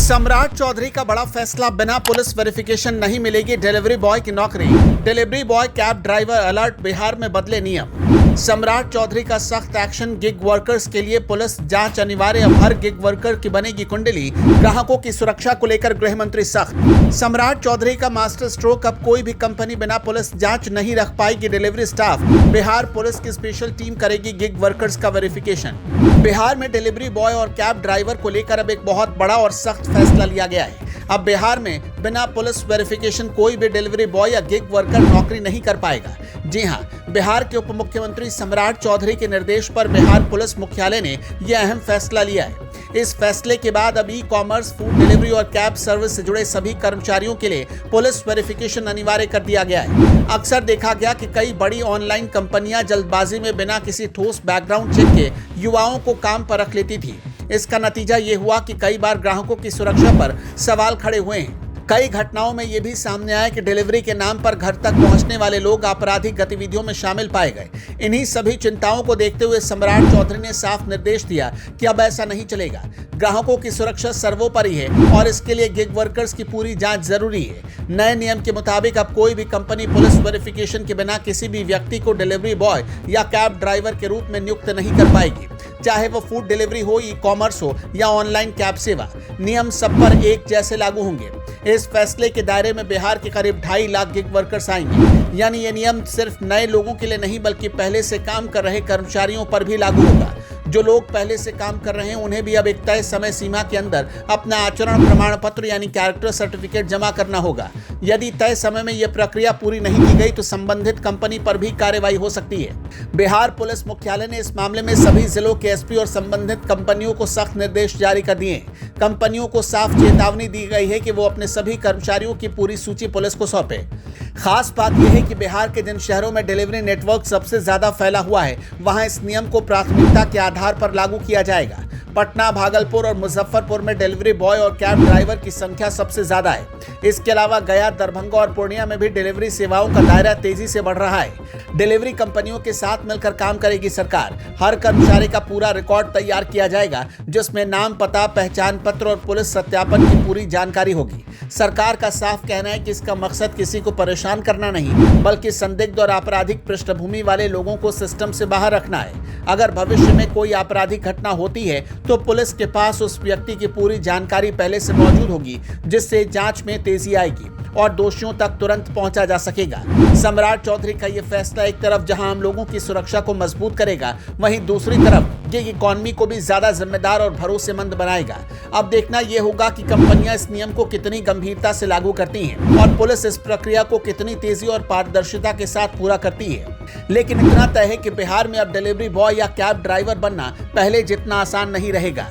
सम्राट चौधरी का बड़ा फैसला, बिना पुलिस वेरिफिकेशन नहीं मिलेगी डिलीवरी बॉय की नौकरी। Delivery boy cab driver alert, Bihar में बदले नियम। सम्राट चौधरी का सख्त एक्शन, गिग वर्कर्स के लिए पुलिस जांच अनिवार्य। अब हर गिग वर्कर की बनेगी कुंडली। ग्राहकों की सुरक्षा को लेकर गृह मंत्री सख्त। सम्राट चौधरी का मास्टर स्ट्रोक, अब कोई भी कंपनी बिना पुलिस जांच नहीं रख पाएगी डिलीवरी स्टाफ। बिहार पुलिस की स्पेशल टीम करेगी गिग वर्कर्स का वेरिफिकेशन। बिहार में डिलीवरी बॉय और कैब ड्राइवर को लेकर अब एक बहुत बड़ा और सख्त फैसला लिया गया है। अब बिहार में बिना पुलिस वेरिफिकेशन कोई भी डिलीवरी बॉय या गिग वर्कर नौकरी नहीं कर पाएगा। जी हां, बिहार के उप मुख्यमंत्री सम्राट चौधरी के निर्देश पर बिहार पुलिस मुख्यालय ने यह अहम फैसला लिया है। इस फैसले के बाद अब ई-कॉमर्स, फूड डिलीवरी और कैब सर्विस से जुड़े सभी कर्मचारियों के लिए पुलिस वेरिफिकेशन अनिवार्य कर दिया गया है। अक्सर देखा गया कि कई बड़ी ऑनलाइन कंपनियां जल्दबाजी में बिना किसी ठोस बैकग्राउंड चेक के युवाओं को काम पर रख लेती थी। इसका नतीजा ये हुआ कि कई बार ग्राहकों की सुरक्षा पर सवाल खड़े हुए हैं। कई घटनाओं में यह भी सामने आया कि डिलीवरी के नाम पर घर तक पहुंचने वाले लोग आपराधिक गतिविधियों में शामिल पाए गए। इन्हीं सभी चिंताओं को देखते हुए सम्राट चौधरी ने साफ निर्देश दिया कि अब ऐसा नहीं चलेगा। ग्राहकों की सुरक्षा सर्वोपरि है और इसके लिए गिग वर्कर्स की पूरी जांच जरूरी है। नए नियम के मुताबिक अब कोई भी कंपनी पुलिस वेरिफिकेशन के बिना किसी भी व्यक्ति को डिलीवरी बॉय या कैब ड्राइवर के रूप में नियुक्त नहीं कर पाएगी, चाहे वो फूड डिलीवरी हो, ई-कॉमर्स हो या ऑनलाइन कैब सेवा। नियम सब पर एक जैसे लागू होंगे। इस फैसले के दायरे में बिहार के करीब 2.5 लाख गिग वर्कर्स आएंगे। यानी ये नियम सिर्फ नए लोगों के लिए नहीं बल्कि पहले से काम कर रहे कर्मचारियों पर भी लागू होगा। जो लोग पहले से काम कर रहे हैं उन्हें भी अब एक तय समय सीमा के अंदर अपना आचरण प्रमाण पत्र यानी कैरेक्टर सर्टिफिकेट जमा करना होगा। यदि तय समय में यह प्रक्रिया पूरी नहीं की गई तो संबंधित कंपनी पर भी कार्रवाई हो सकती है। बिहार पुलिस मुख्यालय ने इस मामले में सभी जिलों के एसपी और संबंधित कंपनियों को सख्त निर्देश जारी कर दिए हैं। कंपनियों को साफ चेतावनी दी गई है कि वो अपने सभी कर्मचारियों की पूरी सूची पुलिस को सौंपे। खास बात यह है कि बिहार के जिन शहरों में डिलीवरी नेटवर्क सबसे ज्यादा फैला हुआ है वहां इस नियम को प्राथमिकता के आधार पर लागू किया जाएगा। पटना, भागलपुर और मुजफ्फरपुर में डिलीवरी बॉय और कैब ड्राइवर की संख्या सबसे ज्यादा है। इसके अलावा गया, दरभंगा और पूर्णिया में भी डिलीवरी सेवाओं का दायरा तेजी से बढ़ रहा है। डिलीवरी कंपनियों के साथ मिलकर काम करेगी सरकार। हर कर्मचारी का पूरा रिकॉर्ड तैयार किया जाएगा जिसमें नाम, पता, पहचान पत्र और पुलिस सत्यापन की पूरी जानकारी होगी। सरकार का साफ कहना है कि इसका मकसद किसी को परेशान करना नहीं बल्कि संदिग्ध और आपराधिक पृष्ठभूमि वाले लोगों को सिस्टम से बाहर रखना है। अगर भविष्य में कोई आपराधिक घटना होती है तो पुलिस के पास उस व्यक्ति की पूरी जानकारी पहले से मौजूद होगी, जिससे जांच में तेजी आएगी और दोषियों तक तुरंत पहुंचा जा सकेगा। सम्राट चौधरी का यह फैसला एक तरफ जहां आम लोगों की सुरक्षा को मजबूत करेगा, वहीं दूसरी तरफ गिग इकॉनमी को भी ज्यादा जिम्मेदार और भरोसेमंद बनाएगा। अब देखना यह होगा कि कंपनियां इस नियम को कितनी गंभीरता से लागू करती हैं और पुलिस इस प्रक्रिया को कितनी तेजी और पारदर्शिता के साथ पूरा करती है। लेकिन इतना तय है कि बिहार में अब डिलीवरी बॉय या कैब ड्राइवर बनना पहले जितना आसान नहीं रहेगा।